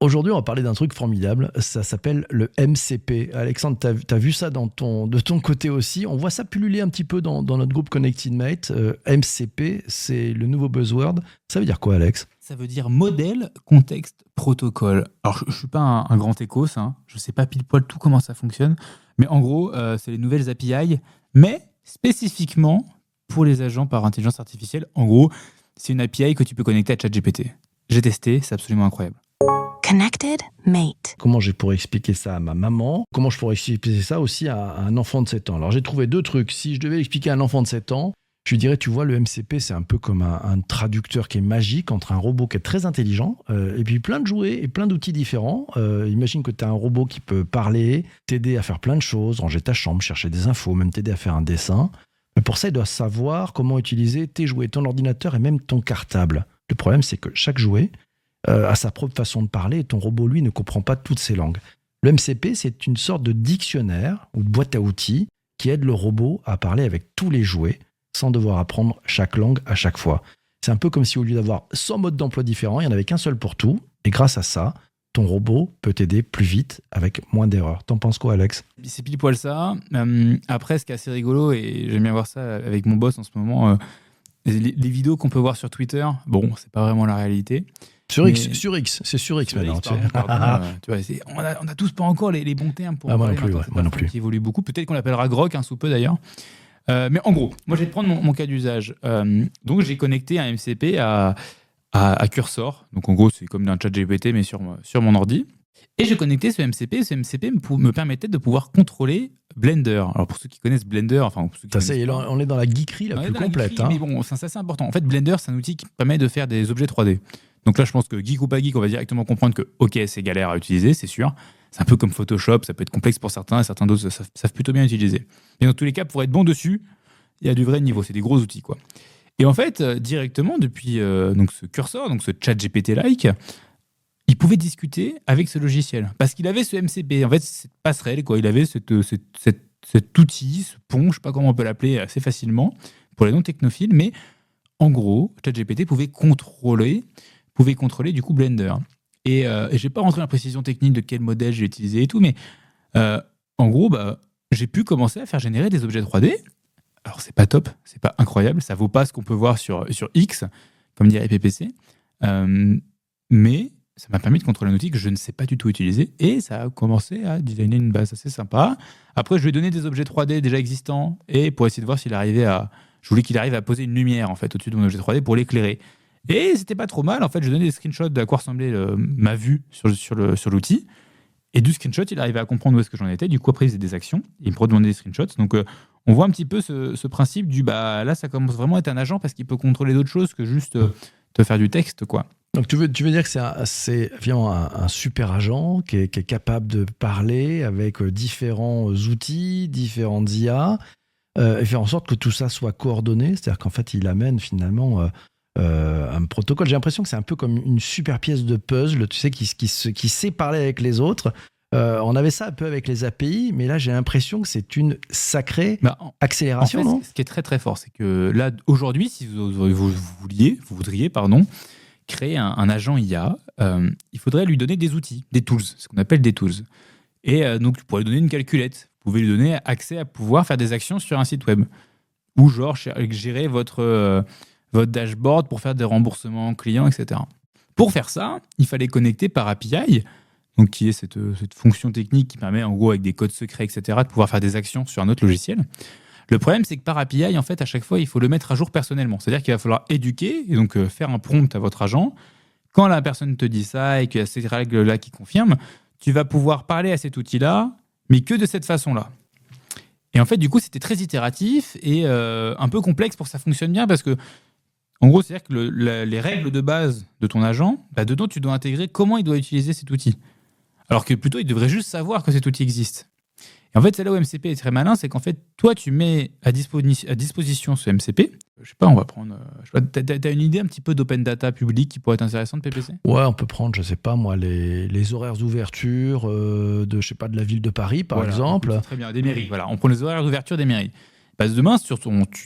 Aujourd'hui, on va parler d'un truc formidable. Ça s'appelle le MCP. Alexandre, t'as vu ça de ton côté aussi. On voit ça pulluler un petit peu dans notre groupe Connected Mate. MCP, c'est le nouveau buzzword. Ça veut dire quoi, Alex? Ça veut dire modèle, contexte, protocole. Alors, je ne suis pas un grand écos, je ne sais pas pile poil tout comment ça fonctionne, mais en gros, c'est les nouvelles API, mais spécifiquement pour les agents par intelligence artificielle. En gros, c'est une API que tu peux connecter à ChatGPT. J'ai testé, c'est absolument incroyable. Connected Mate. Comment je pourrais expliquer ça à ma maman? Comment je pourrais expliquer ça aussi à un enfant de 7 ans? Alors, j'ai trouvé 2 trucs. Si je devais expliquer à un enfant de 7 ans, je lui dirais, tu vois, le MCP, c'est un peu comme un traducteur qui est magique entre un robot qui est très intelligent et puis plein de jouets et plein d'outils différents. Imagine que tu as un robot qui peut parler, t'aider à faire plein de choses, ranger ta chambre, chercher des infos, même t'aider à faire un dessin. Mais pour ça, il doit savoir comment utiliser tes jouets, ton ordinateur et même ton cartable. Le problème, c'est que chaque jouet a sa propre façon de parler et ton robot, lui, ne comprend pas toutes ces langues. Le MCP, c'est une sorte de dictionnaire ou de boîte à outils qui aide le robot à parler avec tous les jouets sans devoir apprendre chaque langue à chaque fois. C'est un peu comme si au lieu d'avoir 100 modes d'emploi différents, il n'y en avait qu'un seul pour tout. Et grâce à ça, ton robot peut t'aider plus vite avec moins d'erreurs. T'en penses quoi, Alex? C'est pile poil ça. Après, ce qui est assez rigolo, et j'aime bien voir ça avec mon boss en ce moment, les vidéos qu'on peut voir sur Twitter, bon, c'est pas vraiment la réalité. Sur X, c'est sur X maintenant. Tu vois, on a tous pas encore les bons termes pour moi non plus. qui évolue beaucoup. Peut-être qu'on l'appellera Grok sous peu d'ailleurs. Mais en gros, moi je vais te prendre mon cas d'usage. Donc j'ai connecté un MCP à Cursor. Donc en gros, c'est comme un chat GPT mais sur mon ordi. Et j'ai connecté ce MCP. Ce MCP me permettait de pouvoir contrôler Blender. Alors pour ceux qui connaissent Blender, enfin pour ceux qui on est dans la geekerie la plus complète. Geekerie, mais bon, c'est assez important. En fait, Blender, c'est un outil qui permet de faire des objets 3D. Donc là, je pense que geek ou pas geek, on va directement comprendre que, ok, c'est galère à utiliser, c'est sûr. C'est un peu comme Photoshop, ça peut être complexe pour certains, et certains d'autres savent plutôt bien utiliser. Et dans tous les cas, pour être bon dessus, il y a du vrai niveau, c'est des gros outils, quoi. Et en fait, directement, depuis donc ce cursor, donc ce chat GPT-like, il pouvait discuter avec ce logiciel. Parce qu'il avait ce MCP, en fait, cette passerelle, quoi. Il avait cet outil, ce pont, je ne sais pas comment on peut l'appeler assez facilement, pour les non-technophiles, mais en gros, ChatGPT pouvait contrôler du coup Blender. Et je ne vais pas rentrer dans la précision technique de quel modèle j'ai utilisé et tout, mais en gros, j'ai pu commencer à faire générer des objets 3D. Alors, c'est pas top, c'est pas incroyable, ça vaut pas ce qu'on peut voir sur X, comme dirait PPC, mais ça m'a permis de contrôler un outil que je ne sais pas du tout utiliser et ça a commencé à designer une base assez sympa. Après, je lui ai donné des objets 3D déjà existants et pour essayer de voir s'il arrivait à... Je voulais qu'il arrive à poser une lumière en fait au-dessus de mon objet 3D pour l'éclairer. Et c'était pas trop mal. En fait, je donnais des screenshots de à quoi ressemblait ma vue sur l'outil. Et du screenshot, il arrivait à comprendre où est-ce que j'en étais. Du coup, après, il faisait des actions. Il me redemandait des screenshots. Donc, on voit un petit peu ce principe du là, ça commence vraiment à être un agent parce qu'il peut contrôler d'autres choses que juste te faire du texte, quoi. Donc, tu veux dire que c'est finalement un super agent qui est capable de parler avec différents outils, différentes IA, et faire en sorte que tout ça soit coordonné. C'est-à-dire qu'en fait, il amène finalement un protocole. J'ai l'impression que c'est un peu comme une super pièce de puzzle, tu sais, qui sait parler avec les autres. On avait ça un peu avec les API, mais là, j'ai l'impression que c'est une sacrée accélération, en fait, non? Ce qui est très très fort, c'est que là, aujourd'hui, si vous voudriez, créer un agent IA, il faudrait lui donner des outils, des tools, ce qu'on appelle des tools. Et donc, tu pourrais lui donner une calculette. Vous pouvez lui donner accès à pouvoir faire des actions sur un site web. Ou genre gérer votre dashboard pour faire des remboursements clients, etc. Pour faire ça, il fallait connecter par API, donc qui est cette fonction technique qui permet en gros avec des codes secrets, etc., de pouvoir faire des actions sur un autre logiciel. Le problème, c'est que par API, en fait, à chaque fois, il faut le mettre à jour personnellement. C'est-à-dire qu'il va falloir éduquer et donc faire un prompt à votre agent. Quand la personne te dit ça et qu'il y a ces règles-là qui confirment, tu vas pouvoir parler à cet outil-là, mais que de cette façon-là. Et en fait, du coup, c'était très itératif et un peu complexe pour que ça fonctionne bien parce que, en gros, c'est-à-dire que les règles de base de ton agent, dedans, tu dois intégrer comment il doit utiliser cet outil. Alors que plutôt, il devrait juste savoir que cet outil existe. Et en fait, c'est là où MCP est très malin, c'est qu'en fait, toi, tu mets à disposition ce MCP. Je sais pas, on va prendre... T'as une idée un petit peu d'open data public qui pourrait être intéressante, PPC? Ouais, on peut prendre, je sais pas moi, les horaires d'ouverture de la ville de Paris, par exemple. Très bien, des mairies. Voilà, on prend les horaires d'ouverture des mairies. Demain,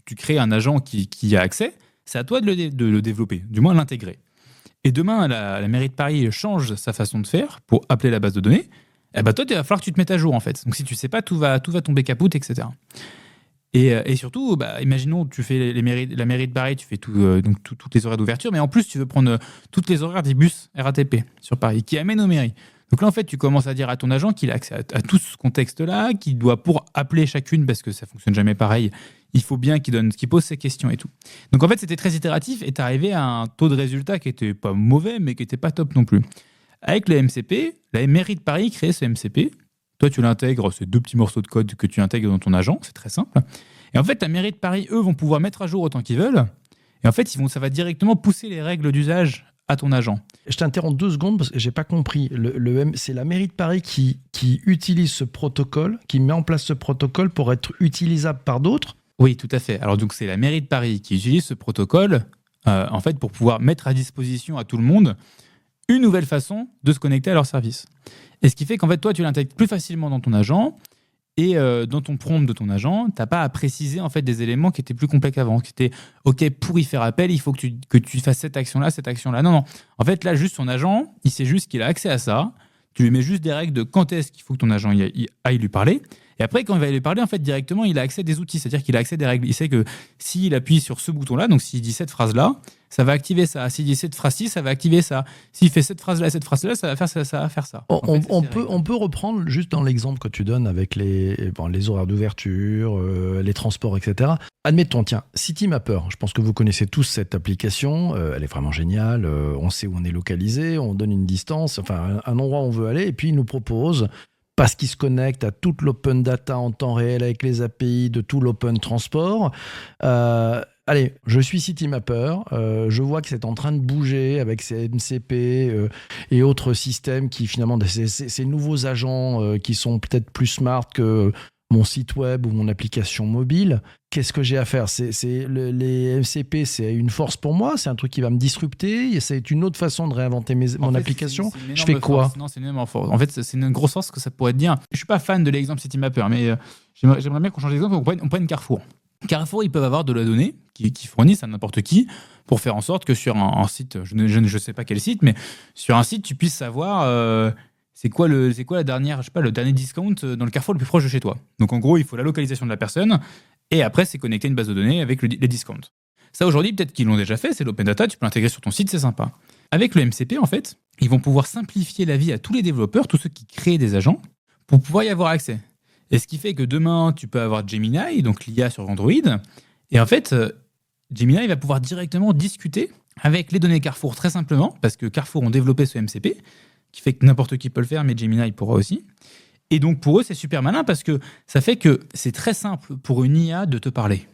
tu crées un agent qui a accès, c'est à toi de le développer, du moins l'intégrer. et demain la mairie de Paris change sa façon de faire pour appeler la base de données, eh ben toi, il va falloir que tu te mettes à jour en fait. Donc si tu sais pas, tout va tomber capote, etc. Et surtout, imaginons, tu fais la mairie de Paris, tu fais toutes les horaires d'ouverture, mais en plus, tu veux prendre toutes les horaires des bus RATP sur Paris, qui amènent aux mairies. Donc là, en fait, tu commences à dire à ton agent qu'il a accès à tout ce contexte-là, qu'il doit, pour appeler chacune, parce que ça fonctionne jamais pareil, il faut bien qu'il pose ses questions et tout. Donc en fait, c'était très itératif et tu arrivé à un taux de résultat qui était pas mauvais, mais qui était pas top non plus. Avec le MCP, la mairie de Paris crée ce MCP. Toi, tu l'intègres, c'est 2 petits morceaux de code que tu intègres dans ton agent, c'est très simple. Et en fait, la mairie de Paris, eux, vont pouvoir mettre à jour autant qu'ils veulent. Et en fait, ça va directement pousser les règles d'usage à ton agent. Je t'interromps 2 secondes parce que j'ai pas compris. C'est la mairie de Paris qui utilise ce protocole, qui met en place ce protocole pour être utilisable par d'autres. Oui, tout à fait. Alors donc, c'est la mairie de Paris qui utilise ce protocole, en fait, pour pouvoir mettre à disposition à tout le monde une nouvelle façon de se connecter à leur service. Et ce qui fait qu'en fait, toi, tu l'intègres plus facilement dans ton agent. Et dans ton prompt de ton agent, tu n'as pas à préciser en fait, des éléments qui étaient plus complexes avant, qui étaient « OK, pour y faire appel, il faut que tu fasses cette action-là, cette action-là. » Non. En fait, là, juste son agent, il sait juste qu'il a accès à ça. Tu lui mets juste des règles de quand est-ce qu'il faut que ton agent aille lui parler. Et après, quand il va lui parler, en fait, directement, il a accès à des outils. C'est-à-dire qu'il a accès à des règles. Il sait que s'il appuie sur ce bouton-là, donc s'il dit cette phrase-là, ça va activer ça. S'il dit cette phrase-ci, ça va activer ça. S'il fait cette phrase-là, ça va faire ça, ça va faire ça. On peut reprendre juste dans l'exemple que tu donnes avec les horaires d'ouverture, les transports, etc. Admettons, tiens, Citymapper, je pense que vous connaissez tous cette application, elle est vraiment géniale, on sait où on est localisé, on donne une distance, enfin un endroit où on veut aller, et puis il nous propose, parce qu'il se connecte à toute l'open data en temps réel avec les API de tout l'open transport. Allez, je suis Citymapper, je vois que c'est en train de bouger avec ces MCP et autres systèmes qui finalement, ces nouveaux agents qui sont peut-être plus smart que mon site web ou mon application mobile. Qu'est-ce que j'ai à faire ? Les MCP, c'est une force pour moi, c'est un truc qui va me disrupter, et c'est une autre façon de réinventer mon application. Je fais quoi ? Non, c'est une énorme force. En fait, c'est une grosse force que ça pourrait te dire. Je ne suis pas fan de l'exemple Citymapper, mais j'aimerais bien qu'on change d'exemple. On prenne Carrefour. Carrefour, ils peuvent avoir de la donnée qui fournissent à n'importe qui pour faire en sorte que sur un site, je ne sais pas quel site, mais sur un site, tu puisses savoir c'est quoi la dernière, je sais pas, le dernier discount dans le Carrefour le plus proche de chez toi. Donc en gros, il faut la localisation de la personne et après, c'est connecter une base de données avec les discounts. Ça, aujourd'hui, peut-être qu'ils l'ont déjà fait, c'est l'open data, tu peux l'intégrer sur ton site, c'est sympa. Avec le MCP, en fait, ils vont pouvoir simplifier la vie à tous les développeurs, tous ceux qui créent des agents, pour pouvoir y avoir accès. Et ce qui fait que demain, tu peux avoir Gemini, donc l'IA sur Android. Et en fait, Gemini va pouvoir directement discuter avec les données Carrefour très simplement, parce que Carrefour ont développé ce MCP, qui fait que n'importe qui peut le faire, mais Gemini pourra aussi. Et donc pour eux, c'est super malin, parce que ça fait que c'est très simple pour une IA de te parler.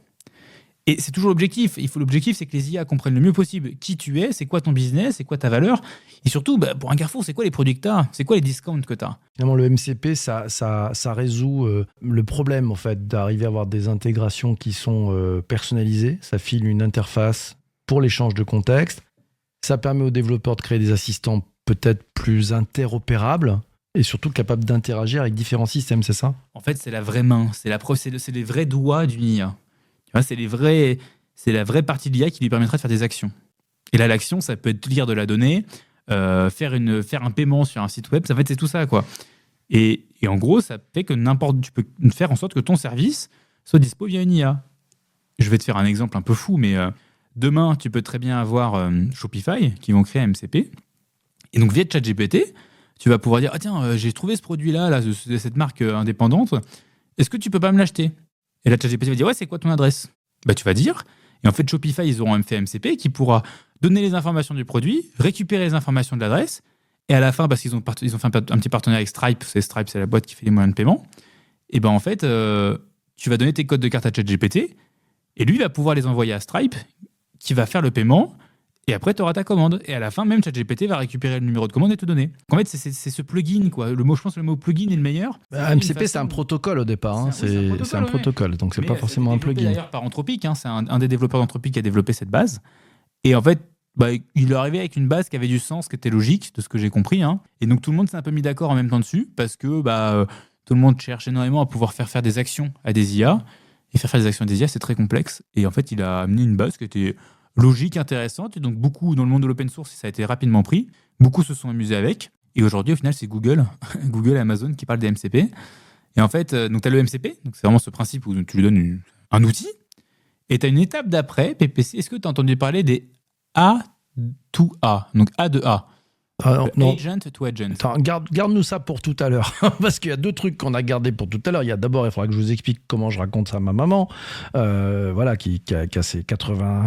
Et c'est toujours l'objectif. L'objectif, c'est que les IA comprennent le mieux possible qui tu es, c'est quoi ton business, c'est quoi ta valeur. Et surtout, pour un Carrefour, c'est quoi les produits que tu as ? C'est quoi les discounts que tu as ? Finalement, le MCP, ça résout le problème en fait, d'arriver à avoir des intégrations qui sont personnalisées. Ça file une interface pour l'échange de contexte. Ça permet aux développeurs de créer des assistants peut-être plus interopérables et surtout capables d'interagir avec différents systèmes, c'est ça ? En fait, c'est la vraie main. C'est les vrais doigts d'une IA. C'est la vraie partie de l'IA qui lui permettra de faire des actions. Et là, l'action, ça peut être lire de la donnée, faire un paiement sur un site web, ça fait c'est tout ça, quoi. Et en gros, ça fait que tu peux faire en sorte que ton service soit dispo via une IA. Je vais te faire un exemple un peu fou, mais demain, tu peux très bien avoir Shopify qui vont créer un MCP. Et donc, via ChatGPT, tu vas pouvoir dire « Ah tiens, j'ai trouvé ce produit-là, de cette marque indépendante. Est-ce que tu peux pas me l'acheter ?» Et là, ChatGPT va dire « Ouais, c'est quoi ton adresse ?» Tu vas dire. Et en fait, Shopify, ils auront fait MCP qui pourra donner les informations du produit, récupérer les informations de l'adresse. Et à la fin, parce qu'ils ont fait un petit partenariat avec Stripe, c'est la boîte qui fait les moyens de paiement. Et en fait, tu vas donner tes codes de carte à ChatGPT et lui va pouvoir les envoyer à Stripe qui va faire le paiement. Et après, tu auras ta commande. Et à la fin, même ChatGPT va récupérer le numéro de commande et te donner. En fait, c'est ce plugin, quoi. Je pense que le mot plugin est le meilleur. MCP, c'est un protocole au départ. Hein. C'est un protocole, donc c'est pas forcément un plugin. D'ailleurs, par Anthropic, hein. C'est un des développeurs d'Anthropic qui a développé cette base. Et en fait, il est arrivé avec une base qui avait du sens, qui était logique, de ce que j'ai compris. Hein. Et donc, tout le monde s'est un peu mis d'accord en même temps dessus, parce que tout le monde cherche énormément à pouvoir faire des actions à des IA. Et faire des actions à des IA, c'est très complexe. Et en fait, il a amené une base qui était logique, intéressante. Et donc, beaucoup dans le monde de l'open source, ça a été rapidement pris. Beaucoup se sont amusés avec. Et aujourd'hui, au final, c'est Google, Google et Amazon qui parlent des MCP. Et en fait, donc tu as le MCP, donc c'est vraiment ce principe où tu lui donnes un outil. Et tu as une étape d'après, PPC. Est-ce que tu as entendu parler des A to A, donc A de A? Non. Agent to agent. Attends, garde-nous ça pour tout à l'heure. Parce qu'il y a deux trucs qu'on a gardés pour tout à l'heure. Il y a d'abord, il faudra que je vous explique comment je raconte ça à ma maman, qui a ses 80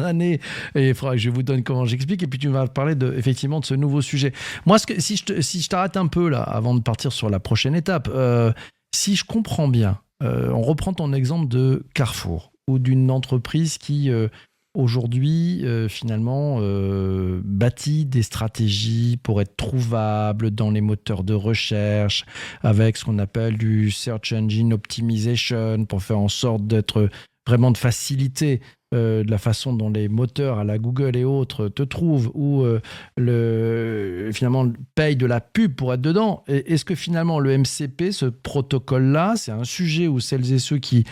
années. Et il faudra que je vous donne comment j'explique. Et puis tu vas parler effectivement de ce nouveau sujet. Moi, si je t'arrête un peu là, avant de partir sur la prochaine étape, si je comprends bien, on reprend ton exemple de Carrefour ou d'une entreprise qui... aujourd'hui, finalement, bâtit des stratégies pour être trouvable dans les moteurs de recherche, avec ce qu'on appelle du Search Engine Optimization, pour faire en sorte d'être vraiment de faciliter de la façon dont les moteurs à la Google et autres te trouvent, ou finalement payent de la pub pour être dedans. Et est-ce que finalement le MCP, ce protocole-là, c'est un sujet où celles et ceux qui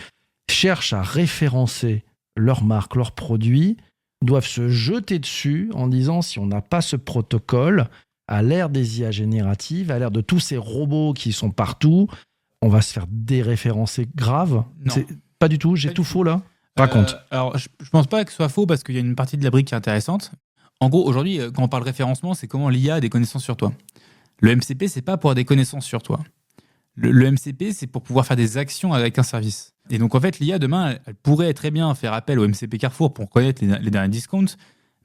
cherchent à référencer leurs marques, leurs produits, doivent se jeter dessus en disant si on n'a pas ce protocole, à l'ère des IA génératives, à l'ère de tous ces robots qui sont partout, on va se faire déréférencer grave. Pas du tout, j'ai tout faux là. Raconte. Alors, je pense pas que ce soit faux parce qu'il y a une partie de la brique qui est intéressante. En gros, aujourd'hui, quand on parle référencement, c'est comment l'IA a des connaissances sur toi. Le MCP, c'est pas pour avoir des connaissances sur toi. Le MCP, c'est pour pouvoir faire des actions avec un service. Et donc, en fait, l'IA, demain, elle pourrait très bien faire appel au MCP Carrefour pour connaître les derniers discounts.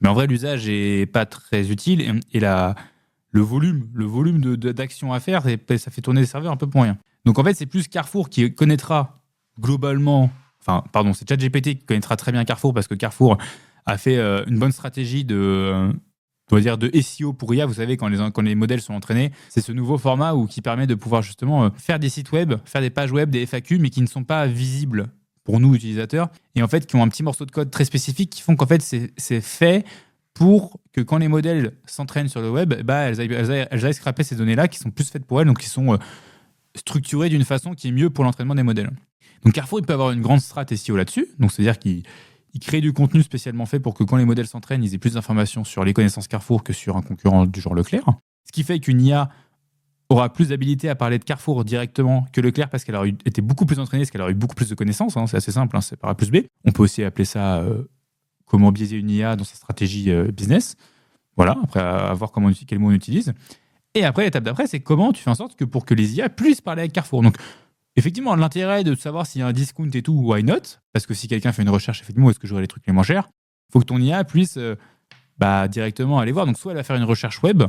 Mais en vrai, l'usage n'est pas très utile. Et le volume d'actions à faire, ça fait tourner les serveurs un peu pour rien. Donc, en fait, c'est plus Carrefour qui connaîtra globalement... c'est ChatGPT qui connaîtra très bien Carrefour parce que Carrefour a fait une bonne stratégie de SEO pour IA. Vous savez, quand les modèles sont entraînés, c'est ce nouveau format qui permet de pouvoir justement faire des sites web, faire des pages web, des FAQ, mais qui ne sont pas visibles pour nous, utilisateurs, et en fait, qui ont un petit morceau de code très spécifique qui font qu'en fait, c'est fait pour que quand les modèles s'entraînent sur le web, elles aillent scraper ces données-là qui sont plus faites pour elles, donc qui sont structurées d'une façon qui est mieux pour l'entraînement des modèles. Donc Carrefour, il peut avoir une grande strat SEO là-dessus, donc c'est-à-dire qu'il crée du contenu spécialement fait pour que quand les modèles s'entraînent, ils aient plus d'informations sur les connaissances Carrefour que sur un concurrent du genre Leclerc. Ce qui fait qu'une IA aura plus d'habilité à parler de Carrefour directement que Leclerc parce qu'elle aurait été beaucoup plus entraînée, parce qu'elle aurait eu beaucoup plus de connaissances. C'est assez simple, c'est par A plus B. On peut aussi appeler ça comment biaiser une IA dans sa stratégie business. Voilà, après à voir quel mot on utilise. Et après, l'étape d'après, c'est comment tu fais en sorte que pour que les IA puissent parler avec Carrefour. Donc, effectivement, l'intérêt de savoir s'il y a un discount et tout, why not? Parce que si quelqu'un fait une recherche, effectivement, où est-ce que j'aurai les trucs les moins chers, il faut que ton IA puisse directement aller voir. Donc, soit elle va faire une recherche web,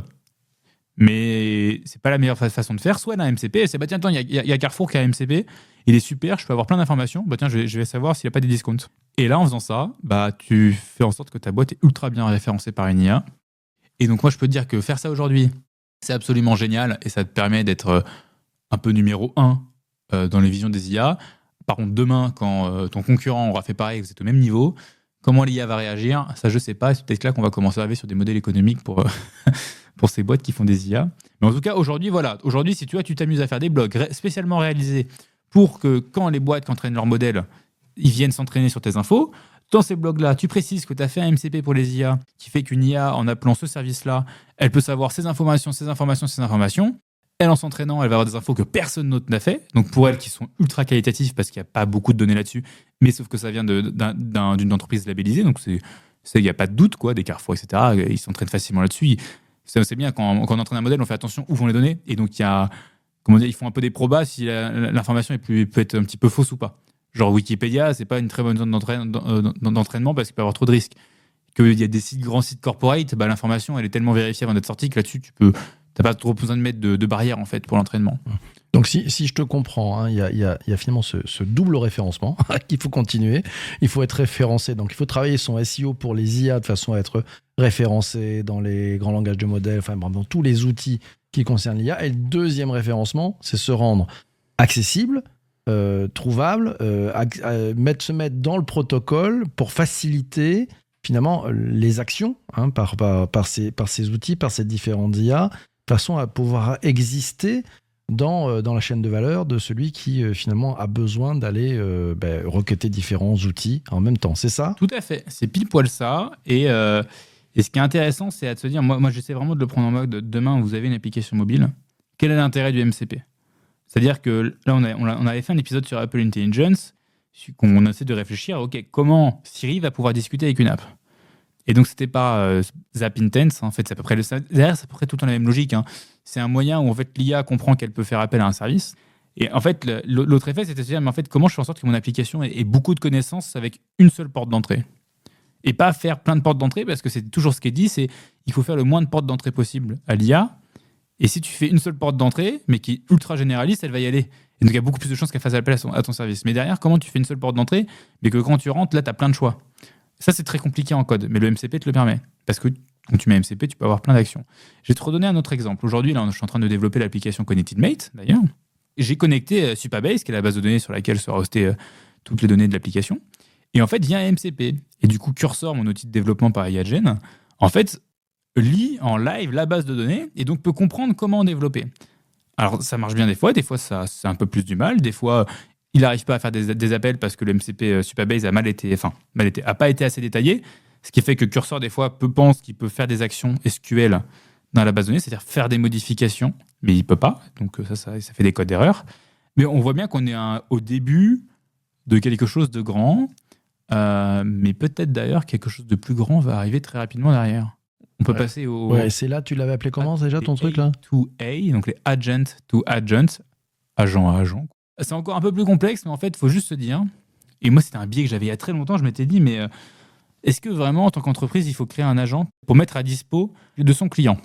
mais c'est pas la meilleure façon de faire. Soit elle a un MCP, elle sait, tiens, il y a Carrefour qui a un MCP, il est super, je peux avoir plein d'informations, tiens, je vais savoir s'il n'y a pas des discounts. Et là, en faisant ça, tu fais en sorte que ta boîte est ultra bien référencée par une IA. Et donc, moi, je peux te dire que faire ça aujourd'hui, c'est absolument génial et ça te permet d'être un peu numéro 1 dans les visions des IA. Par contre, demain, quand ton concurrent aura fait pareil, vous êtes au même niveau, comment l'IA va réagir? Ça, je ne sais pas. C'est peut-être là qu'on va commencer à arriver sur des modèles économiques pour ces boîtes qui font des IA. Mais en tout cas, aujourd'hui, si tu t'amuses à faire des blogs spécialement réalisés pour que quand les boîtes qui entraînent leurs modèles, ils viennent s'entraîner sur tes infos, dans ces blogs-là, tu précises que tu as fait un MCP pour les IA qui fait qu'une IA, en appelant ce service-là, elle peut savoir ces informations. Elle, en s'entraînant, elle va avoir des infos que personne d'autre n'a fait. Donc, pour elle, qui sont ultra qualitatives parce qu'il n'y a pas beaucoup de données là-dessus. Mais sauf que ça vient d'une entreprise labellisée. Donc, il n'y a pas de doute, des Carrefour, etc. Ils s'entraînent facilement là-dessus. C'est bien, quand on entraîne un modèle, on fait attention où vont les données. Et donc, ils font un peu des probas si l'information peut être un petit peu fausse ou pas. Genre Wikipédia, c'est pas une très bonne zone d'entraînement parce qu'il peut y avoir trop de risques. Qu'il y a des grands sites corporate, l'information, elle est tellement vérifiée avant d'être sortie que là-dessus, t'as pas trop besoin de mettre de barrières en fait pour l'entraînement. Donc si je te comprends, il y a finalement ce double référencement qu'il faut continuer. Il faut être référencé, donc il faut travailler son SEO pour les IA de façon à être référencé dans les grands langages de modèles, dans tous les outils qui concernent l'IA. Et le deuxième référencement, c'est se rendre accessible, trouvable, se mettre dans le protocole pour faciliter finalement les actions par ces outils, par ces différentes IA, de façon à pouvoir exister dans la chaîne de valeur de celui qui finalement a besoin d'aller requêter différents outils en même temps. C'est ça ? Tout à fait. C'est pile poil ça. Et ce qui est intéressant, c'est de se dire, moi j'essaie vraiment de le prendre en mode, demain, vous avez une application mobile. Quel est l'intérêt du MCP ? C'est-à-dire que là, on avait fait un épisode sur Apple Intelligence, qu'on essaie de réfléchir, ok, comment Siri va pouvoir discuter avec une app ? Et donc, c'était pas Zap Intense, en fait, c'est à peu près derrière, c'est à peu près tout le temps la même logique. Hein. C'est un moyen où, en fait, l'IA comprend qu'elle peut faire appel à un service. Et en fait, l'autre effet, c'était de se dire, mais en fait, comment je fais en sorte que mon application ait beaucoup de connaissances avec une seule porte d'entrée ? Et pas faire plein de portes d'entrée, parce que c'est toujours ce qui est dit, c'est il faut faire le moins de portes d'entrée possible à l'IA. Et si tu fais une seule porte d'entrée, mais qui est ultra généraliste, elle va y aller. Et donc, il y a beaucoup plus de chances qu'elle fasse appel à ton service. Mais derrière, comment tu fais une seule porte d'entrée, mais que quand tu rentres, là, tu as plein de choix. Ça, c'est très compliqué en code, mais le MCP te le permet. Parce que quand tu mets MCP, tu peux avoir plein d'actions. Je vais te redonner un autre exemple. Aujourd'hui, là, je suis en train de développer l'application Connected Mate, d'ailleurs. J'ai connecté Supabase, qui est la base de données sur laquelle sera hostée toutes les données de l'application. Et en fait, via MCP. Et du coup, Cursor, mon outil de développement par IAGen, en fait, lit en live la base de données et donc peut comprendre comment développer. Alors, ça marche bien des fois ça, c'est un peu plus du mal. Des fois, il n'arrive pas à faire des appels parce que le MCP Supabase a pas été assez détaillé, ce qui fait que Cursor, des fois, pense qu'il peut faire des actions SQL dans la base de données, c'est-à-dire faire des modifications, mais il ne peut pas. Donc, ça fait des codes d'erreur. Mais on voit bien qu'on est au début de quelque chose de grand, mais peut-être d'ailleurs quelque chose de plus grand va arriver très rapidement derrière. On peut passer au... Ouais, c'est là, tu l'avais appelé comment déjà ton truc là ? A2A, donc les agent to agent, agent à agent. C'est encore un peu plus complexe, mais en fait, il faut juste se dire, et moi c'était un biais que j'avais il y a très longtemps, je m'étais dit, mais est-ce que vraiment en tant qu'entreprise, il faut créer un agent pour mettre à dispo de son client ?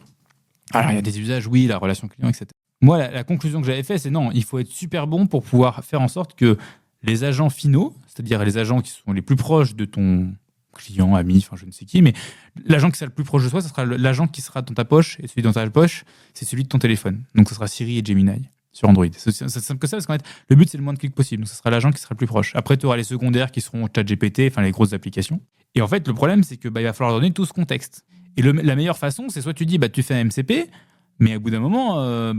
Alors il y a des usages, oui, la relation client, etc. Moi, la conclusion que j'avais faite, c'est non, il faut être super bon pour pouvoir faire en sorte que les agents finaux, c'est-à-dire les agents qui sont les plus proches de ton client, ami, enfin je ne sais qui, mais l'agent qui sera le plus proche de toi, ce sera l'agent qui sera dans ta poche, et celui dans ta poche, c'est celui de ton téléphone. Donc ce sera Siri et Gemini sur Android. C'est simple que ça, parce qu'en fait, le but c'est le moins de clics possible. Donc ce sera l'agent qui sera le plus proche. Après, tu auras les secondaires qui seront ChatGPT, enfin les grosses applications. Et en fait, le problème, c'est que il va falloir donner tout ce contexte. Et la meilleure façon, c'est soit tu dis, tu fais un MCP, mais au bout d'un moment,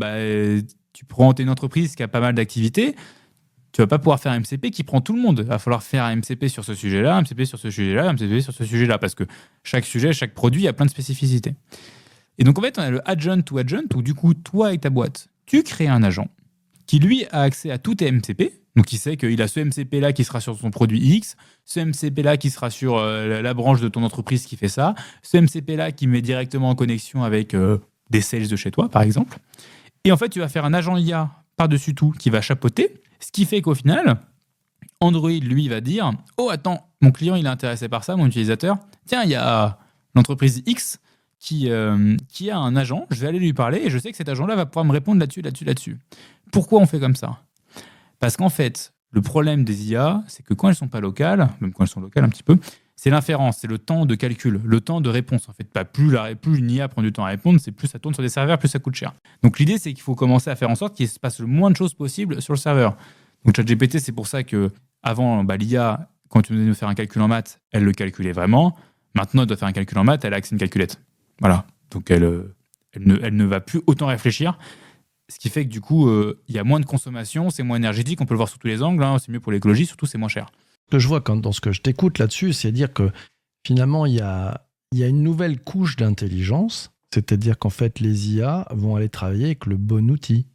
tu prends une entreprise qui a pas mal d'activités, tu vas pas pouvoir faire un MCP qui prend tout le monde. Il va falloir faire un MCP sur ce sujet-là, un MCP sur ce sujet-là, un MCP sur ce sujet-là, parce que chaque sujet, chaque produit a plein de spécificités. Et donc, en fait, on a le agent to agent, où du coup, toi et ta boîte, tu crées un agent qui, lui, a accès à tous tes MCP. Donc, il sait qu'il a ce MCP-là qui sera sur son produit X, ce MCP-là qui sera sur la branche de ton entreprise qui fait ça, ce MCP-là qui met directement en connexion avec des sales de chez toi, par exemple. Et en fait, tu vas faire un agent IA par-dessus tout qui va chapeauter. Ce qui fait qu'au final, Android, lui, va dire « Oh, attends, mon client, il est intéressé par ça, mon utilisateur. Tiens, il y a l'entreprise X qui a un agent. Je vais aller lui parler et je sais que cet agent-là va pouvoir me répondre là-dessus. » Pourquoi on fait comme ça ? Parce qu'en fait, le problème des IA, c'est que quand elles ne sont pas locales, même quand elles sont locales un petit peu, c'est l'inférence, c'est le temps de calcul, le temps de réponse. En fait, plus une IA prend du temps à répondre, c'est plus ça tourne sur des serveurs, plus ça coûte cher. Donc l'idée, c'est qu'il faut commencer à faire en sorte qu'il se passe le moins de choses possible sur le serveur. Donc ChatGPT, c'est pour ça que avant, l'IA, quand tu venais de faire un calcul en maths, elle le calculait vraiment. Maintenant, elle doit faire un calcul en maths, elle a accès à une calculette. Voilà. Donc elle ne va plus autant réfléchir. Ce qui fait que du coup, il y a moins de consommation, c'est moins énergétique, on peut le voir sous tous les angles, hein, c'est mieux pour l'écologie, surtout c'est moins cher. Ce que je vois dans ce que je t'écoute là-dessus, c'est dire que finalement, il y a une nouvelle couche d'intelligence, c'est-à-dire qu'en fait, les IA vont aller travailler avec le bon outil.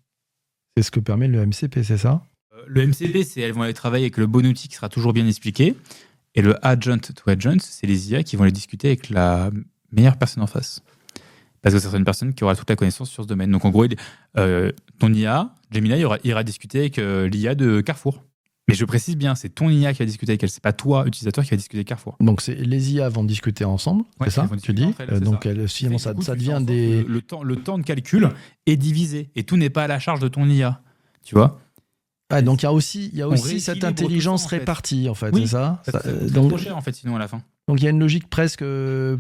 C'est ce que permet le MCP, c'est ça ? Le MCP, elles vont aller travailler avec le bon outil qui sera toujours bien expliqué. Et le agent to agent, c'est les IA qui vont aller discuter avec la meilleure personne en face. Parce que c'est une personne qui aura toute la connaissance sur ce domaine. Donc en gros, ton IA, Gemini, ira discuter avec l'IA de Carrefour. Mais je précise bien, c'est ton IA qui va discuter avec elle, c'est pas toi, utilisateur, qui va discuter avec Carrefour. Donc les IA vont discuter ensemble, c'est ça, tu dis donc finalement, ça devient des... Le temps de calcul est divisé, et tout n'est pas à la charge de ton IA, tu vois. Donc il y a aussi cette intelligence répartie, en fait, oui, c'est ça, c'est trop cher, en fait, sinon, à la fin. Donc il y a une logique presque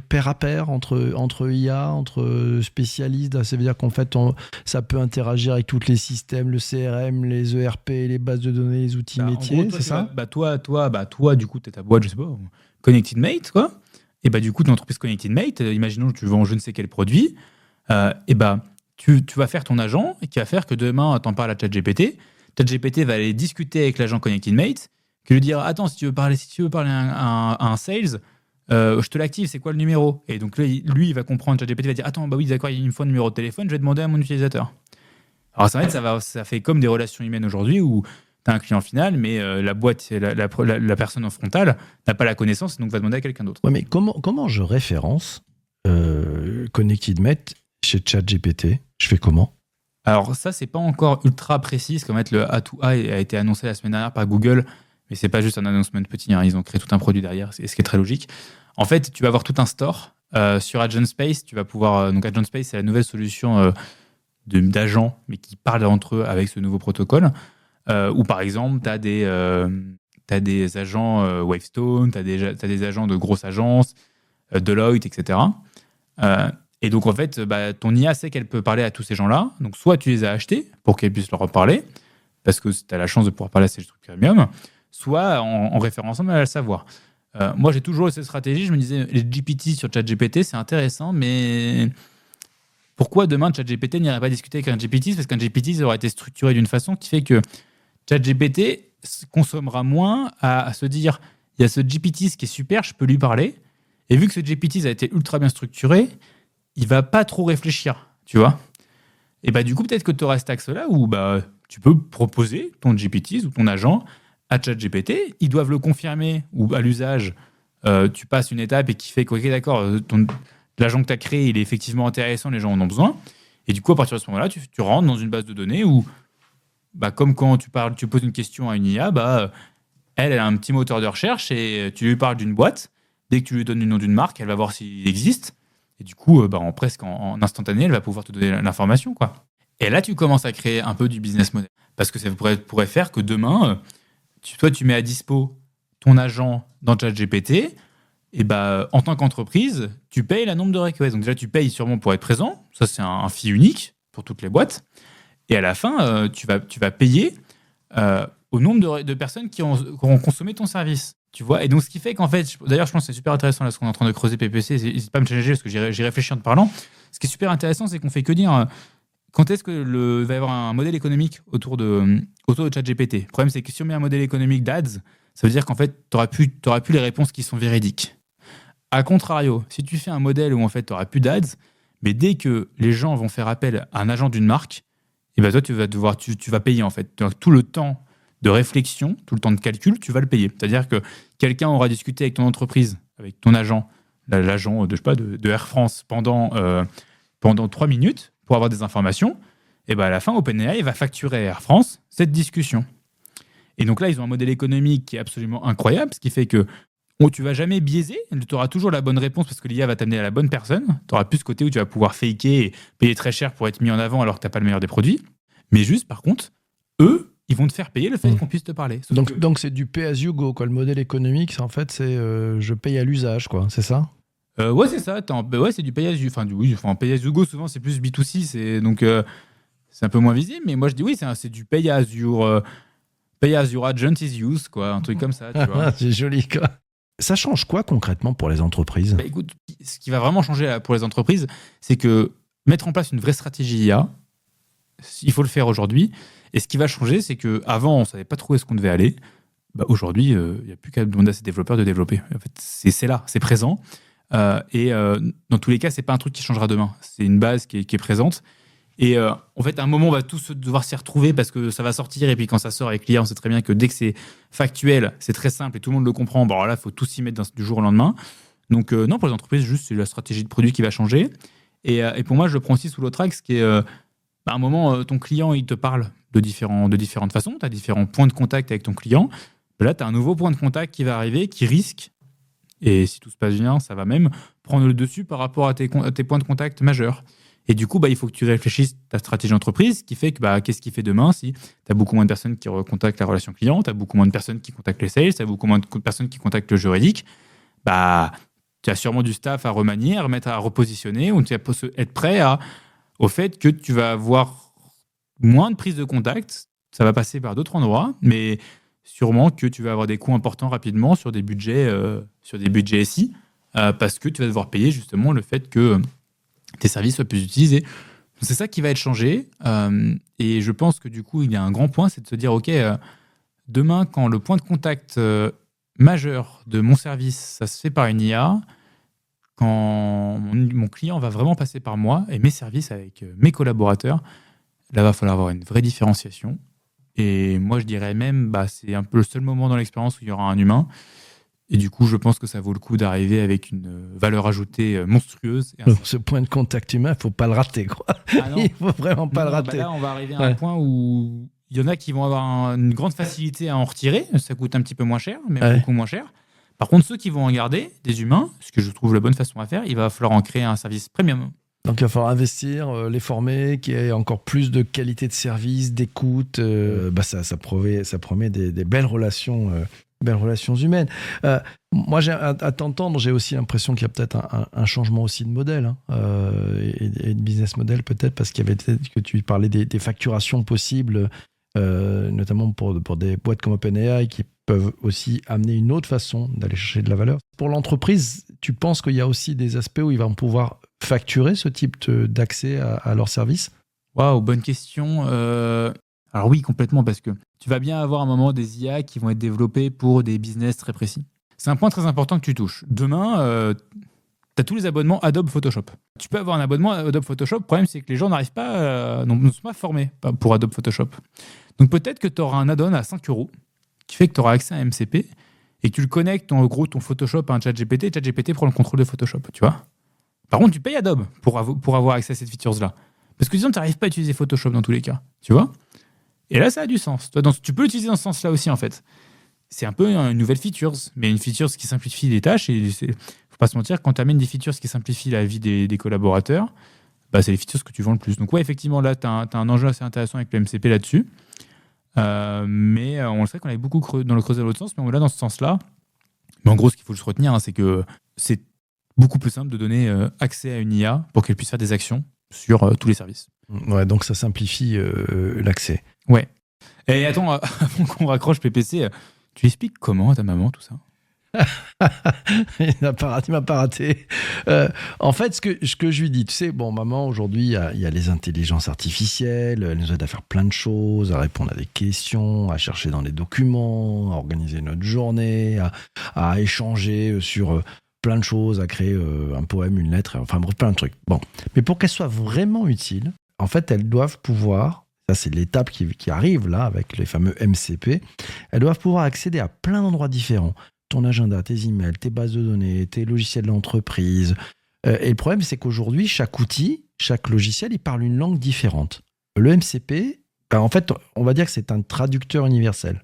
pair à pair entre IA, entre spécialistes. Ça veut dire qu'en fait, ça peut interagir avec tous les systèmes, le CRM, les ERP, les bases de données, les outils métiers, c'est ça ? Toi, du coup, tu as ta boîte, je sais pas, Connected Mate, quoi. Et du coup, ton entreprise Connected Mate, imaginons que tu vends je ne sais quel produit, tu vas faire ton agent qui va faire que demain, tu en parles à ChatGPT. ChatGPT va aller discuter avec l'agent ConnectedMate, qui lui dira attends, si tu veux parler à un sales, je te l'active, c'est quoi le numéro? Et donc lui, il va comprendre, ChatGPT va dire attends, bah oui, d'accord, il me faut un numéro de téléphone, je vais demander à mon utilisateur. Alors ça, ça fait comme des relations humaines aujourd'hui où tu as un client final, mais la boîte, la personne en frontale n'a pas la connaissance, donc va demander à quelqu'un d'autre. Ouais, mais comment je référence ConnectedMate chez ChatGPT? Je fais comment? Alors ça, c'est pas encore ultra précis, comme le A2A a été annoncé la semaine dernière par Google, mais c'est pas juste un announcement petit, hein, ils ont créé tout un produit derrière, ce qui est très logique. En fait, tu vas avoir tout un store. Sur AgentSpace, tu vas pouvoir... donc AgentSpace, c'est la nouvelle solution d'agents, mais qui parlent entre eux avec ce nouveau protocole. Où par exemple, tu as des agents Wavestone, tu as des agents de grosses agences, Deloitte, etc. Et donc, en fait, ton IA sait qu'elle peut parler à tous ces gens-là. Donc, soit tu les as achetés pour qu'elle puisse leur parler, parce que tu as la chance de pouvoir parler à ces trucs premium, soit en référençant, mais elle va le savoir. Moi, j'ai toujours eu cette stratégie. Je me disais, les GPT sur ChatGPT, c'est intéressant, mais pourquoi demain ChatGPT n'irait pas discuter avec un GPT? Parce qu'un GPT, ça aurait été structuré d'une façon qui fait que ChatGPT consommera moins à se dire, il y a ce GPT qui est super, je peux lui parler. Et vu que ce GPT a été ultra bien structuré, il va pas trop réfléchir, tu vois. Et du coup, peut-être que tu auras cet axe-là où tu peux proposer ton GPT ou ton agent à ChatGPT. Ils doivent le confirmer ou à l'usage, tu passes une étape et qui fait que, ok, d'accord, l'agent que tu as créé, il est effectivement intéressant, les gens en ont besoin. Et du coup, à partir de ce moment-là, tu rentres dans une base de données où, comme quand tu poses une question à une IA, elle a un petit moteur de recherche et tu lui parles d'une boîte. Dès que tu lui donnes le nom d'une marque, elle va voir s'il existe. Et du coup, presque en instantané, elle va pouvoir te donner l'information, quoi. Et là, tu commences à créer un peu du business model. Parce que ça pourrait faire que demain, tu mets à dispo ton agent dans ChatGPT, et en tant qu'entreprise, tu payes le nombre de requests. Donc déjà, tu payes sûrement pour être présent. Ça, c'est un fee unique pour toutes les boîtes. Et à la fin, tu vas payer au nombre de personnes qui auront consommé ton service. Tu vois, et donc ce qui fait qu'en fait, d'ailleurs, je pense que c'est super intéressant là, ce qu'on est en train de creuser PPC. N'hésite pas à me challenger parce que j'y réfléchis en te parlant. Ce qui est super intéressant, c'est qu'on fait que dire quand est-ce que va y avoir un modèle économique autour de ChatGPT. Le problème, c'est que si on met un modèle économique d'ADS, ça veut dire qu'en fait, tu n'auras plus les réponses qui sont véridiques. A contrario, si tu fais un modèle où en fait, tu n'auras plus d'ADS, mais dès que les gens vont faire appel à un agent d'une marque, et toi, tu vas payer en fait. Donc, tout le temps de réflexion, tout le temps de calcul, tu vas le payer. C'est-à-dire que quelqu'un aura discuté avec ton entreprise, avec ton agent, l'agent de Air France pendant 3 minutes pour avoir des informations, et à la fin, OpenAI va facturer à Air France cette discussion. Et donc là, ils ont un modèle économique qui est absolument incroyable, ce qui fait que tu vas jamais biaiser, tu auras toujours la bonne réponse parce que l'IA va t'amener à la bonne personne. Tu auras plus ce côté où tu vas pouvoir faker et payer très cher pour être mis en avant alors que tu n'as pas le meilleur des produits. Mais juste, par contre, eux, ils vont te faire payer le fait qu'on puisse te parler. Donc c'est du pay as you go, quoi. Le modèle économique, en fait, c'est je paye à l'usage, quoi. C'est ça? Ouais, c'est ça. C'est du pay as you. Pay as you go, souvent, c'est plus B2C. Donc, c'est un peu moins visible. Mais moi, je dis oui, c'est du pay as your agent is used, quoi. Un truc comme ça, tu vois. C'est joli, quoi. Ça change quoi concrètement pour les entreprises? Écoute, ce qui va vraiment changer pour les entreprises, c'est que mettre en place une vraie stratégie IA, il faut le faire aujourd'hui. Et ce qui va changer, c'est qu'avant, on ne savait pas trop où est-ce qu'on devait aller. Aujourd'hui, il n'y a plus qu'à demander à ces développeurs de développer. En fait, c'est là, c'est présent. Et dans tous les cas, ce n'est pas un truc qui changera demain. C'est une base qui est présente. Et en fait, à un moment, on va tous devoir s'y retrouver parce que ça va sortir. Et puis quand ça sort avec l'IA, on sait très bien que dès que c'est factuel, c'est très simple et tout le monde le comprend. Alors là, il faut tout s'y mettre du jour au lendemain. Donc non, pour les entreprises, juste c'est la stratégie de produit qui va changer. Et pour moi, je le prends aussi sous l'autre axe qui est à un moment, ton client, il te parle de différentes façons. Tu as différents points de contact avec ton client. Là, tu as un nouveau point de contact qui va arriver, qui risque, et si tout se passe bien, ça va même prendre le dessus par rapport à tes points de contact majeurs. Et du coup, il faut que tu réfléchisses ta stratégie d'entreprise, qui fait que qu'est-ce qui fait demain si tu as beaucoup moins de personnes qui recontactent la relation client, tu as beaucoup moins de personnes qui contactent les sales, tu as beaucoup moins de personnes qui contactent le juridique, tu as sûrement du staff à remanier, à remettre à repositionner, ou tu vas être prêt au fait que tu vas avoir moins de prise de contact, ça va passer par d'autres endroits, mais sûrement que tu vas avoir des coûts importants rapidement sur des budgets SI, parce que tu vas devoir payer justement le fait que tes services soient plus utilisés. C'est ça qui va être changé. Et je pense que du coup, il y a un grand point, c'est de se dire, OK, demain, quand le point de contact majeur de mon service, ça se fait par une IA, quand mon client va vraiment passer par moi et mes services avec mes collaborateurs, là, va falloir avoir une vraie différenciation. Et moi, je dirais même, c'est un peu le seul moment dans l'expérience où il y aura un humain. Et du coup, je pense que ça vaut le coup d'arriver avec une valeur ajoutée monstrueuse. Ce point de contact humain, il ne faut pas le rater, quoi. Ah non. Il ne faut vraiment pas le rater. Là, on va arriver à un point où il y en a qui vont avoir une grande facilité à en retirer. Ça coûte un petit peu moins cher, mais beaucoup moins cher. Par contre, ceux qui vont en garder, des humains, ce que je trouve la bonne façon à faire, il va falloir en créer un service premium. Donc, il va falloir investir, les former, qu'il y ait encore plus de qualité de service, d'écoute. Ça promet des belles relations humaines. Moi, à t'entendre, j'ai aussi l'impression qu'il y a peut-être un changement aussi de modèle et de business model peut-être, parce qu'il y avait que tu parlais des facturations possibles, notamment pour des boîtes comme OpenAI qui peuvent aussi amener une autre façon d'aller chercher de la valeur. Pour l'entreprise, tu penses qu'il y a aussi des aspects où ils vont pouvoir facturer ce type d'accès à leurs services ? Waouh, bonne question. Alors oui, complètement, parce que tu vas bien avoir un moment des IA qui vont être développées pour des business très précis. C'est un point très important que tu touches. Demain, tu as tous les abonnements Adobe Photoshop. Tu peux avoir un abonnement Adobe Photoshop. Le problème, c'est que les gens ne sont pas formés pour Adobe Photoshop. Donc peut-être que tu auras un add-on à 5 € qui fait que tu auras accès à un MCP et que tu le connectes en gros ton Photoshop à un ChatGPT et ChatGPT prend le contrôle de Photoshop, tu vois. Par contre, tu payes Adobe pour avoir accès à cette feature-là. Parce que disons, tu n'arrives pas à utiliser Photoshop dans tous les cas, tu vois. Et là, ça a du sens. Tu peux l'utiliser dans ce sens-là aussi, en fait. C'est un peu une nouvelle feature, mais une feature qui simplifie les tâches. Et faut pas se mentir, quand tu amènes des features qui simplifient la vie des collaborateurs, c'est les features que tu vends le plus. Donc ouais, effectivement, là, tu as un enjeu assez intéressant avec le MCP là-dessus. Mais on le sait qu'on avait beaucoup dans le creuset dans l'autre sens, mais on est là dans ce sens-là. Mais en gros, ce qu'il faut juste retenir, c'est que c'est beaucoup plus simple de donner accès à une IA pour qu'elle puisse faire des actions sur tous les services. Ouais, donc ça simplifie l'accès. Ouais. Et attends, avant qu'on raccroche PPC, tu expliques comment à ta maman tout ça ? Il m'a pas raté. En fait, ce que je lui dis, tu sais, maman, aujourd'hui, il y a les intelligences artificielles, elles nous aident à faire plein de choses, à répondre à des questions, à chercher dans les documents, à organiser notre journée, à échanger sur plein de choses, à créer un poème, une lettre, enfin bref, plein de trucs. Bon, mais pour qu'elles soient vraiment utiles, en fait, elles doivent pouvoir, ça c'est l'étape qui arrive là avec les fameux MCP, elles doivent pouvoir accéder à plein d'endroits différents. Ton agenda, tes emails, tes bases de données, tes logiciels d'entreprise. Et le problème, c'est qu'aujourd'hui, chaque outil, chaque logiciel, il parle une langue différente. Le MCP, en fait, on va dire que c'est un traducteur universel.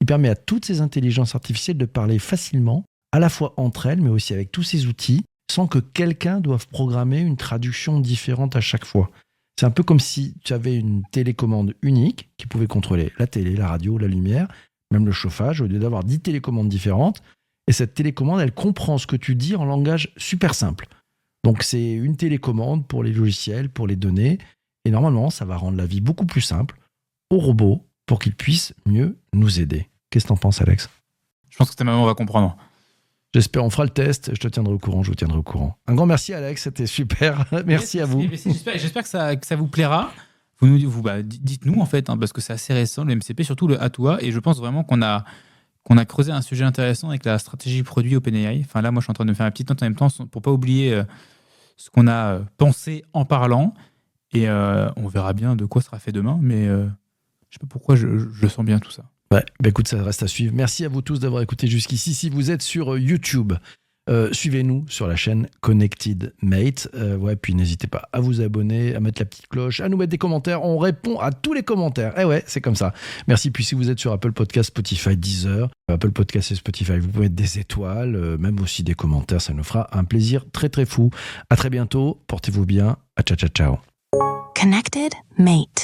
Il permet à toutes ces intelligences artificielles de parler facilement, à la fois entre elles, mais aussi avec tous ces outils, sans que quelqu'un doive programmer une traduction différente à chaque fois. C'est un peu comme si tu avais une télécommande unique qui pouvait contrôler la télé, la radio, la lumière, même le chauffage, au lieu d'avoir 10 télécommandes différentes. Et cette télécommande, elle comprend ce que tu dis en langage super simple. Donc, c'est une télécommande pour les logiciels, pour les données. Et normalement, ça va rendre la vie beaucoup plus simple aux robots pour qu'ils puissent mieux nous aider. Qu'est-ce que t'en penses, Alex ? Je pense que ta maman va comprendre. J'espère, on fera le test. Je vous tiendrai au courant. Un grand merci, Alex. C'était super. Merci à vous. J'espère que ça vous plaira. Dites-nous en fait, parce que c'est assez récent, le MCP, surtout le A2A, et je pense vraiment qu'on a creusé un sujet intéressant avec la stratégie produit OpenAI. Enfin là, moi, je suis en train de faire une petite note en même temps pour pas oublier ce qu'on a pensé en parlant, et on verra bien de quoi sera fait demain, mais je sais pas pourquoi je sens bien tout ça. Ouais, écoute, ça reste à suivre. Merci à vous tous d'avoir écouté jusqu'ici. Si vous êtes sur YouTube, suivez-nous sur la chaîne Connected Mate. Puis n'hésitez pas à vous abonner, à mettre la petite cloche, à nous mettre des commentaires. On répond à tous les commentaires. C'est comme ça. Merci. Puis si vous êtes sur Apple Podcast, Spotify, Deezer, Apple Podcast et Spotify, vous pouvez mettre des étoiles, même aussi des commentaires. Ça nous fera un plaisir très très fou. À très bientôt. Portez-vous bien. Ciao, ciao, ciao. Connected Mate.